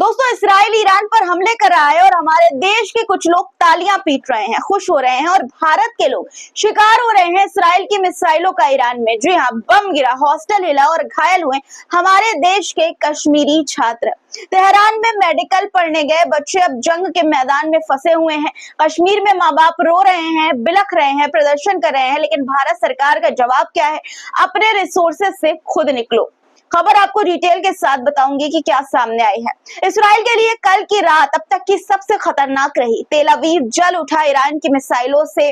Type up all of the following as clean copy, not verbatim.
दोस्तों, Israel Iran पर हमले कर रहा है और हमारे देश के कुछ लोग तालियां पीट रहे हैं, खुश हो रहे हैं, और भारत के लोग शिकार हो रहे हैं इसराइल की मिसाइलों का ईरान में। जी हाँ, बम गिरा, हॉस्टल हिला और घायल हुए हमारे देश के कश्मीरी छात्र। तेहरान में मेडिकल पढ़ने गए बच्चे अब जंग के मैदान में फंसे हुए हैं। कश्मीर में माँ बाप रो रहे हैं, बिलख रहे हैं, प्रदर्शन कर रहे हैं, लेकिन भारत सरकार का जवाब क्या है? अपने रिसोर्सेज से खुद निकलो। खबर आपको डिटेल के साथ बताऊंगी कि क्या सामने आई है। इसराइल के लिए कल की रात अब तक की सबसे खतरनाक रही। तेल अवीव जल उठा ईरान की मिसाइलों से।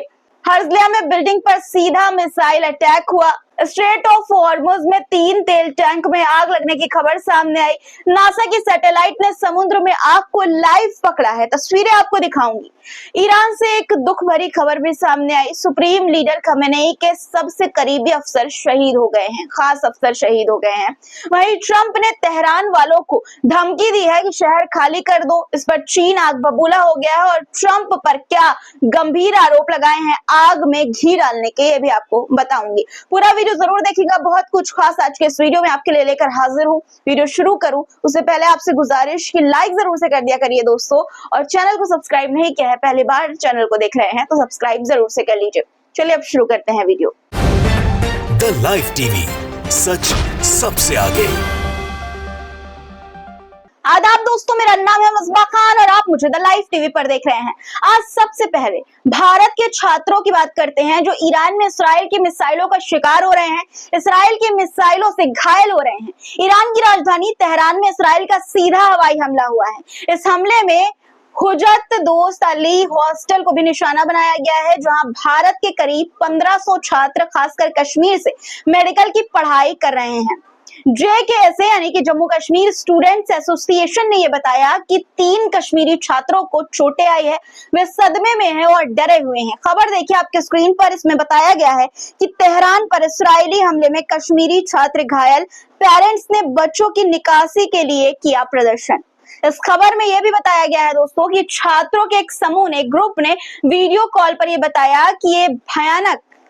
हर्जलिया में बिल्डिंग पर सीधा मिसाइल अटैक हुआ। स्ट्रेट ऑफ हॉर्मुज में 3 तेल टैंक में आग लगने की खबर सामने आई। नासा की सैटेलाइट ने समुद्र में आग को लाइव पकड़ा है, तस्वीरें आपको दिखाऊंगी। ईरान से एक दुख भरी खबर भी सामने आई। सुप्रीम लीडर खमेनेई के सबसे करीबी अफसर शहीद हो गए हैं, खास अफसर शहीद हो गए हैं। वहीं ट्रंप ने तेहरान वालों को धमकी दी है कि शहर खाली कर दो। इस पर चीन आग बबूला हो गया है और ट्रंप पर क्या गंभीर आरोप लगाए हैं आग में घी डालने के, ये भी आपको बताऊंगी। पूरा वीडियो जरूर देखिएगा, बहुत कुछ खास आज के इस वीडियो में आपके लिए लेकर हाजिर हूँ। वीडियो शुरू करूं उससे पहले आपसे गुजारिश कि लाइक जरूर से कर दिया करिए दोस्तों, और चैनल को सब्सक्राइब नहीं किया है, पहली बार चैनल को देख रहे हैं तो सब्सक्राइब जरूर से कर लीजिए। चलिए अब शुरू करते हैं वीडियो। द लाइव टीवी, सच सबसे आगे। आदाब दोस्तों, मेरा नाम है मस्बा खान और आप मुझे द लाइव टीवी पर देख रहे हैं। आज सबसे पहले भारत के छात्रों की बात करते हैं जो ईरान में इसराइल की मिसाइलों का शिकार हो रहे हैं, इसराइल की मिसाइलों से घायल हो रहे हैं। ईरान की राजधानी तेहरान में इसराइल का सीधा हवाई हमला हुआ है। इस हमले में हुजत दोस्त अली हॉस्टल को भी निशाना बनाया गया है, जहां भारत के करीब 1500 छात्र खासकर कश्मीर से मेडिकल की पढ़ाई कर रहे हैं। JKSA यानी कि जम्मू कश्मीर स्टूडेंट्स एसोसिएशन ने यह बताया कि 3 कश्मीरी छात्रों को चोटें आई है, वे सदमे में हैं और डरे हुए हैं। खबर देखिए आपके स्क्रीन पर, इसमें बताया गया है कि तेहरान पर इसराइली हमले में कश्मीरी छात्र घायल, पेरेंट्स ने बच्चों की निकासी के लिए किया प्रदर्शन। इस खबर में यह भी बताया गया है दोस्तों कि छात्रों के एक समूह ने, ग्रुप ने वीडियो कॉल पर यह बताया कि ये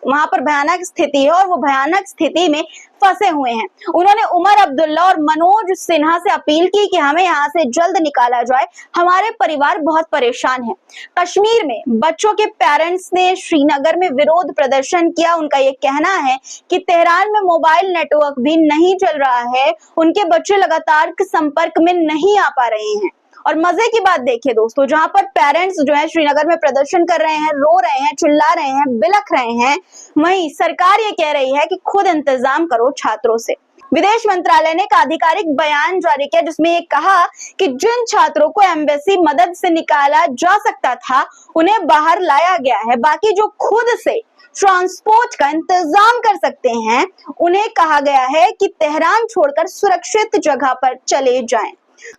वहां पर भयानक स्थिति है और वो भयानक स्थिति में फंसे हुए हैं। उन्होंने उमर अब्दुल्ला और मनोज सिन्हा से अपील की कि हमें यहाँ से जल्द निकाला जाए, हमारे परिवार बहुत परेशान है। कश्मीर में बच्चों के पेरेंट्स ने श्रीनगर में विरोध प्रदर्शन किया। उनका ये कहना है कि तेहरान में मोबाइल नेटवर्क भी नहीं चल रहा है, उनके बच्चे लगातार संपर्क में नहीं आ पा रहे हैं। और मजे की बात देखिए दोस्तों, जहां पर पेरेंट्स जो है श्रीनगर में प्रदर्शन कर रहे हैं, रो रहे हैं, चिल्ला रहे हैं, बिलख रहे हैं, वहीं सरकार ये कह रही है कि खुद इंतजाम करो छात्रों से। विदेश मंत्रालय ने एक आधिकारिक बयान जारी किया जिसमें ये कहा कि जिन छात्रों को एम्बेसी मदद से निकाला जा सकता था उन्हें बाहर लाया गया है, बाकी जो खुद से ट्रांसपोर्ट का इंतजाम कर सकते हैं उन्हें कहा गया है कि तेहरान छोड़कर सुरक्षित जगह पर चले जाएं।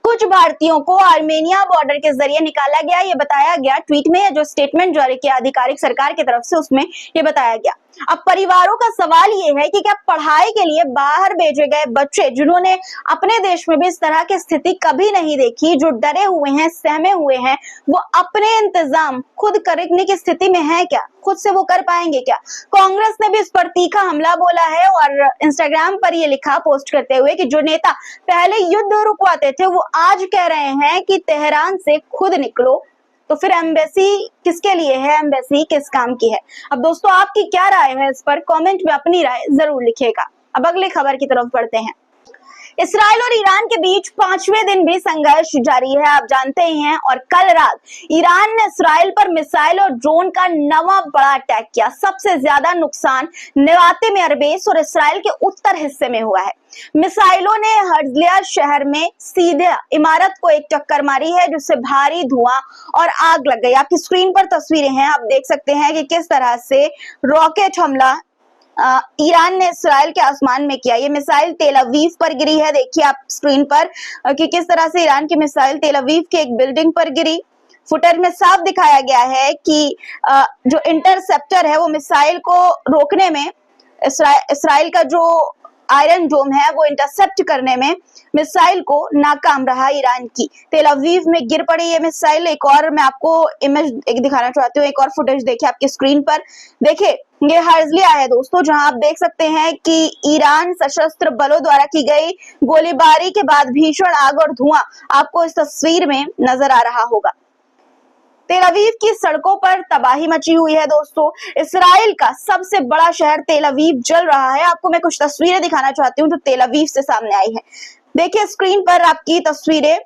कुछ भारतीयों को आर्मेनिया बॉर्डर के जरिए निकाला गया, ये बताया गया ट्वीट में। जो स्टेटमेंट जारी किया आधिकारिक सरकार की तरफ से, उसमें ये बताया गया। अब परिवारों का सवाल ये है कि क्या पढ़ाई के लिए बाहर भेजे गए बच्चे, जिन्होंने अपने देश में भी इस तरह की स्थिति कभी नहीं देखी, जो डरे हुए हैं, सहमे हुए हैं, वो अपने इंतजाम खुद करने की स्थिति में है क्या? खुद से वो कर पाएंगे क्या? कांग्रेस ने भी इस पर तीखा हमला बोला है और इंस्टाग्राम पर ये लिखा पोस्ट करते हुए कि जो नेता पहले युद्ध रुकवाते थे वो आज कह रहे हैं कि तेहरान से खुद निकलो, तो फिर एम्बेसी किसके लिए है? एम्बेसी किस काम की है? अब दोस्तों, आपकी क्या राय है इस पर? कमेंट में अपनी राय जरूर लिखिएगा। अब अगली खबर की तरफ बढ़ते हैं। इसराइल और ईरान के बीच 5वें दिन भी संघर्ष जारी है, आप जानते ही हैं। और कल रात ईरान ने इसराइल पर मिसाइल और ड्रोन का नवा बड़ा अटैक किया। सबसे ज्यादा नुकसान नेवाते में एयरबेस और इसराइल के उत्तर हिस्से में हुआ है। मिसाइलों ने हर्जलिया शहर में सीधे इमारत को एक टक्कर मारी है, जिससे भारी धुआं और आग लग गई। आपकी स्क्रीन पर तस्वीरें हैं, आप देख सकते हैं कि किस तरह से रॉकेट हमला ईरान ने इसराइल के आसमान में किया। ये मिसाइल तेल अवीव पर गिरी है, देखिए आप स्क्रीन पर कि किस तरह से ईरान की मिसाइल तेल अवीव के एक बिल्डिंग पर गिरी। फुटेज में साफ दिखाया गया है कि जो इंटरसेप्टर है वो मिसाइल को रोकने में, इसराइल का जो आयरन डोम है वो इंटरसेप्ट करने में मिसाइल को नाकाम रहा ईरान की। तेल अवीव में गिर पड़ी ये मिसाइल। एक और मैं आपको इमेज दिखाना चाहती हूँ, एक और फुटेज देखिए आपकी स्क्रीन पर। देखिए ये हर्जलिया है दोस्तों, जहां आप देख सकते हैं कि ईरान सशस्त्र बलों द्वारा की गई गोलीबारी के बाद भीषण आग और धुआं आपको इस तस्वीर में नजर आ रहा होगा। तेल अवीव की सड़कों पर तबाही मची हुई है दोस्तों। इसराइल का सबसे बड़ा शहर तेल अवीव जल रहा है। आपको मैं कुछ तस्वीरें दिखाना चाहती हूँ जो तेल अवीव से सामने आई है। देखिए स्क्रीन पर आपकी तस्वीरें,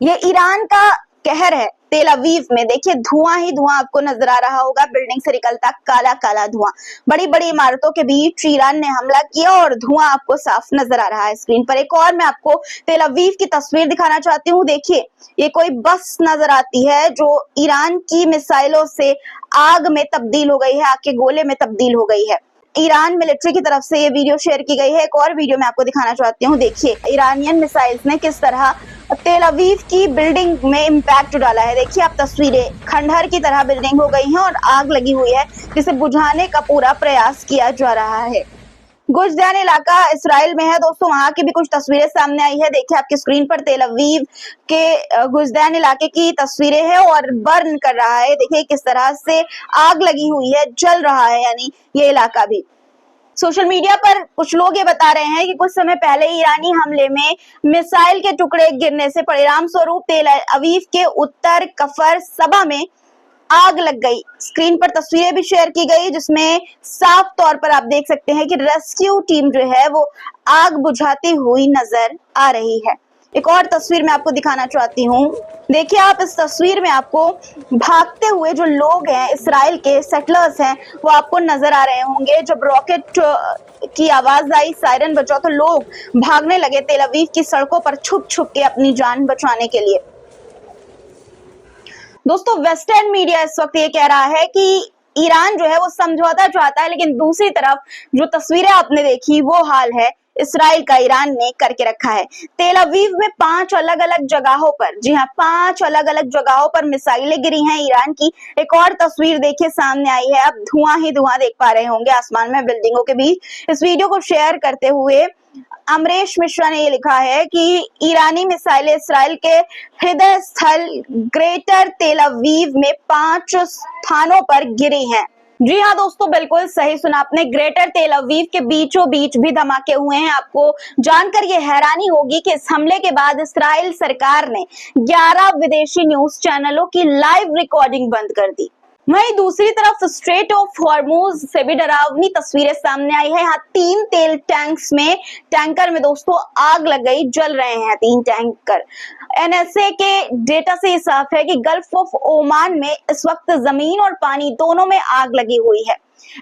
ये ईरान का कहर है तेल अवीव में। देखिए धुआं ही धुआं आपको नजर आ रहा होगा, बिल्डिंग से निकलता काला काला धुआं। बड़ी बड़ी इमारतों के बीच ईरान ने हमला किया और धुआं आपको साफ नजर आ रहा है स्क्रीन पर। एक और मैं आपको तेल अवीव की तस्वीर दिखाना चाहती हूँ। देखिए ये कोई बस नजर आती है जो ईरान की मिसाइलों से आग में तब्दील हो गई है, आग के गोले में तब्दील हो गई है। ईरान मिलिट्री की तरफ से ये वीडियो शेयर की गई है। एक और वीडियो मैं आपको दिखाना चाहती हूँ। देखिए ईरानियन मिसाइल्स ने किस तरह तेल अवीव की बिल्डिंग में इम्पैक्ट डाला है। देखिए आप तस्वीरें, खंडहर की तरह बिल्डिंग हो गई है और आग लगी हुई है जिसे बुझाने का पूरा प्रयास किया जा रहा है। गुजदैन इलाका इसराइल में है दोस्तों, वहां की भी कुछ तस्वीरें सामने आई है। देखिए आपकी स्क्रीन पर तेल अवीव के गुजदैन इलाके की तस्वीरें हैं और बर्न कर रहा है। देखिए किस तरह से आग लगी हुई है, जल रहा है यानी ये इलाका भी। सोशल मीडिया पर कुछ लोग ये बता रहे हैं कि कुछ समय पहले ईरानी हमले में मिसाइल के टुकड़े गिरने से परिणाम स्वरूप तेल अवीव के उत्तर कफर सबा में आग लग गई। स्क्रीन पर तस्वीरें भी शेयर की गई जिसमें साफ तौर पर आप देख सकते हैं कि रेस्क्यू टीम जो है वो आग बुझाती हुई नजर आ रही है। एक और तस्वीर मैं आपको दिखाना चाहती हूँ। देखिए आप इस तस्वीर में आपको भागते हुए जो लोग हैं, इसराइल के सेटलर्स हैं, वो आपको नजर आ रहे होंगे। जब रॉकेट की आवाज आई, सायरन बजा तो लोग भागने लगे तेल अवीव की सड़कों पर छुप छुप के अपनी जान बचाने के लिए। दोस्तों वेस्टर्न मीडिया इस वक्त ये कह रहा है कि ईरान जो है वो समझौता चाहता है, लेकिन दूसरी तरफ जो तस्वीरें आपने देखी वो हाल है इसराइल का ईरान ने करके रखा है। तेल अवीव में 5 अलग अलग जगहों पर, जी हाँ 5 अलग अलग जगहों पर मिसाइलें गिरी हैं ईरान की। एक और तस्वीर देखिए सामने आई है, आप धुआं ही धुआं देख पा रहे होंगे आसमान में बिल्डिंगों के बीच। इस वीडियो को शेयर करते हुए अमरेश मिश्रा ने ये लिखा है कि ईरानी मिसाइलें इसराइल के हृदय स्थल ग्रेटर तेल अवीव में 5 स्थानों पर गिरी हैं। जी हाँ दोस्तों, बिल्कुल सही सुना आपने, ग्रेटर तेल अवीव के बीचों बीच भी धमाके हुए हैं। आपको जानकर ये हैरानी होगी कि इस हमले के बाद इसराइल सरकार ने 11 विदेशी न्यूज चैनलों की लाइव रिकॉर्डिंग बंद कर दी। वहीं दूसरी तरफ स्ट्रेट ऑफ हॉर्मुज से भी डरावनी तस्वीरें सामने आई है। यहाँ 3 तेल टैंकर में दोस्तों आग लग गई, जल रहे हैं 3 टैंकर। एनएसए के डेटा से ये साफ है कि गल्फ ऑफ ओमान में इस वक्त जमीन और पानी दोनों में आग लगी हुई है।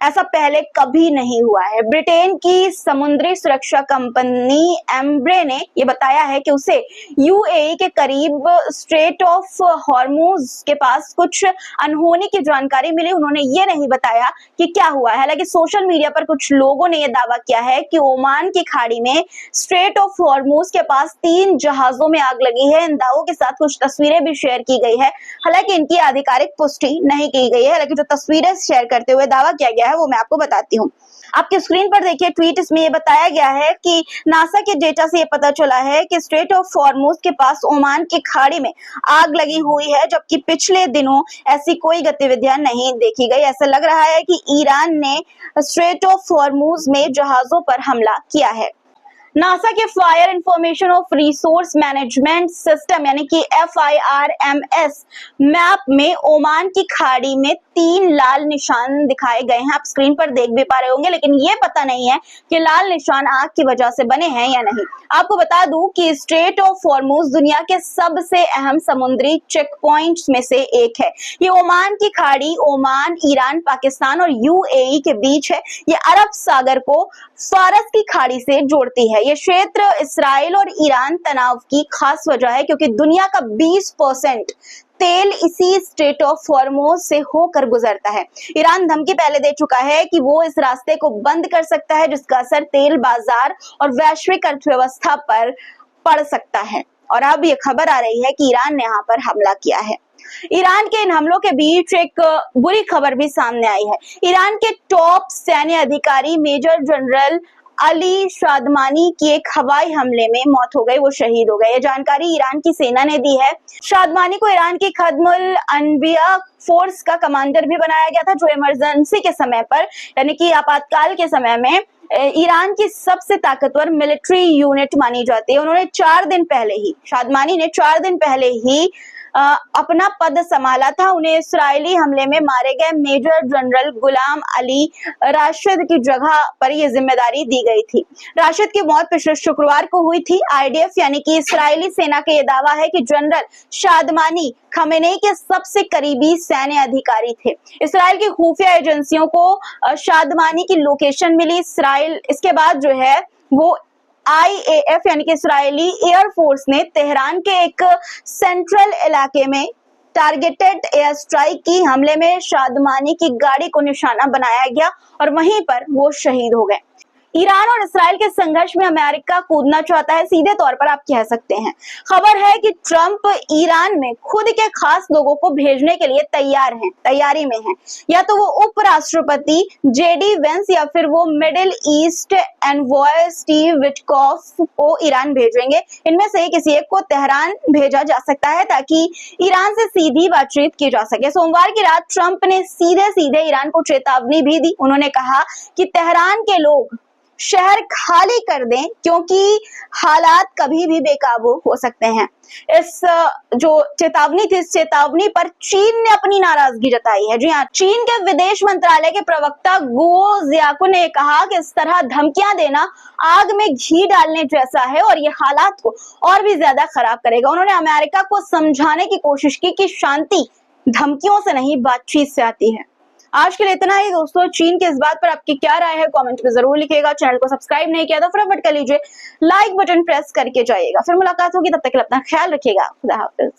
ऐसा पहले कभी नहीं हुआ है। ब्रिटेन की समुद्री सुरक्षा कंपनी एम्ब्रे ने यह बताया है कि उसे यूएई के करीब स्ट्रेट ऑफ हॉर्मुज के पास कुछ अनहोनी की जानकारी मिली। उन्होंने ये नहीं बताया कि क्या हुआ है। हालांकि सोशल मीडिया पर कुछ लोगों ने यह दावा किया है कि ओमान की खाड़ी में स्ट्रेट ऑफ हॉर्मुज के पास 3 जहाजों में आग लगी है। इन दावों के साथ कुछ तस्वीरें भी शेयर की गई है, हालांकि इनकी आधिकारिक पुष्टि नहीं की गई है। हालांकि जो तस्वीरें शेयर करते हुए दावा किया गया है वो मैं आपको बताती हूँ। आपके स्क्रीन पर देखिए ट्वीट, इसमें ये बताया गया है कि नासा के डेटा से ये पता चला है कि स्ट्रेट ऑफ हॉर्मुज के पास ओमान की खाड़ी में आग लगी हुई है, जबकि पिछले दिनों ऐसी कोई गतिविधियां नहीं देखी गई। ऐसा लग रहा है कि ईरान ने स्ट्रेट ऑफ हॉर्मुज में जहाजों पर हमला किया है। नासा के fire information of resource management system यानी कि FIRMS मैप में ओमान की खाड़ी में 3 लाल निशान दिखाए गए हैं। आप स्क्रीन पर देख भी पा रहे होंगे, लेकिन ये पता नहीं है कि लाल निशान आग की वजह से बने हैं या नहीं। आपको बता दूं कि स्ट्रेट ऑफ हॉर्मुज दुनिया के सबसे अहम समुद्री चेक पॉइंट्स में से एक है। ये ओमान की खाड़ी ओमान, ईरान, पाकिस्तान और UAE के बीच है। ये अरब सागर को फारस की खाड़ी से जोड़ती है। ये क्षेत्र इसराइल और ईरान तनाव की खास वजह है, क्योंकि दुनिया का 20% तेल इसी स्ट्रेट ऑफ हॉर्मुज से होकर गुजरता है। ईरान धमकी पहले दे चुका है कि वो इस रास्ते को बंद कर सकता है, जिसका असर तेल बाजार और वैश्विक अर्थव्यवस्था पर पड़ सकता है। और अब ये खबर आ रही है कि ईरान ने यहाँ पर हमला किया है। ईरान के इन हमलों के बीच एक बुरी खबर भी सामने आई है। ईरान के टॉप सैन्य अधिकारी मेजर जनरल अली शादमानी की एक हवाई हमले में मौत हो गई, वो शहीद हो गए। ये जानकारी ईरान की सेना ने दी है। शादमानी को ईरान की खदमुल अनबिया फोर्स का कमांडर भी बनाया गया था, जो इमरजेंसी के समय पर यानी कि आपातकाल के समय में ईरान की सबसे ताकतवर मिलिट्री यूनिट मानी जाती है। उन्होंने 4 दिन पहले ही, शादमानी ने 4 दिन पहले ही अपना पद संभाला था। उन्हें इस्राएली हमले में मारे गए मेजर जनरल गुलाम अली राशिद की जगह पर यह जिम्मेदारी दी गई थी। राशिद की मौत पिछले शुक्रवार को हुई थी। आईडीएफ यानी कि इस्राएली सेना का यह दावा है कि जनरल शादमानी खमेनेई के सबसे करीबी सैन्य अधिकारी थे। इस्राएल की खुफिया एजेंसियों को शादमानी की लोकेशन मिली। इस्राएल इसके बाद जो है वो IAF यानी कि इस्राएली एयरफोर्स ने तेहरान के एक सेंट्रल इलाके में टारगेटेड एयर स्ट्राइक की। हमले में शादमानी की गाड़ी को निशाना बनाया गया और वहीं पर वो शहीद हो गए। ईरान और इस्राएल के संघर्ष में अमेरिका कूदना चाहता है, सीधे तौर पर आप कह सकते हैं। खबर है कि ट्रंप ईरान में खुद के खास लोगों को भेजने के लिए तैयारी में हैं। या तो वो उपराष्ट्रपति JD वेंस या फिर वो middle east envoy Steve Witkoff को ईरान भेजेंगे। इनमें से किसी एक को तेहरान भेजा जा सकता है ताकि ईरान से सीधी बातचीत की जा सके। सोमवार की रात ट्रंप ने सीधे ईरान को चेतावनी भी दी। उन्होंने कहा कि तेहरान के लोग शहर खाली कर दें क्योंकि हालात कभी भी बेकाबू हो सकते हैं। इस जो चेतावनी थी, इस चेतावनी पर चीन ने अपनी नाराजगी जताई है। जी हाँ, चीन के विदेश मंत्रालय के प्रवक्ता गुओ जियाकू ने कहा कि इस तरह धमकियां देना आग में घी डालने जैसा है और ये हालात को और भी ज्यादा खराब करेगा। उन्होंने अमेरिका को समझाने की कोशिश की कि शांति धमकियों से नहीं, बातचीत से आती है। आज के लिए इतना ही दोस्तों। चीन के इस बात पर आपकी क्या राय है, कमेंट में जरूर लिखिएगा। चैनल को सब्सक्राइब नहीं किया तो फटाफट कर लीजिए, लाइक बटन प्रेस करके जाइएगा। फिर मुलाकात होगी, तब तक के लिए अपना ख्याल रखिएगा। खुदा हाफिज।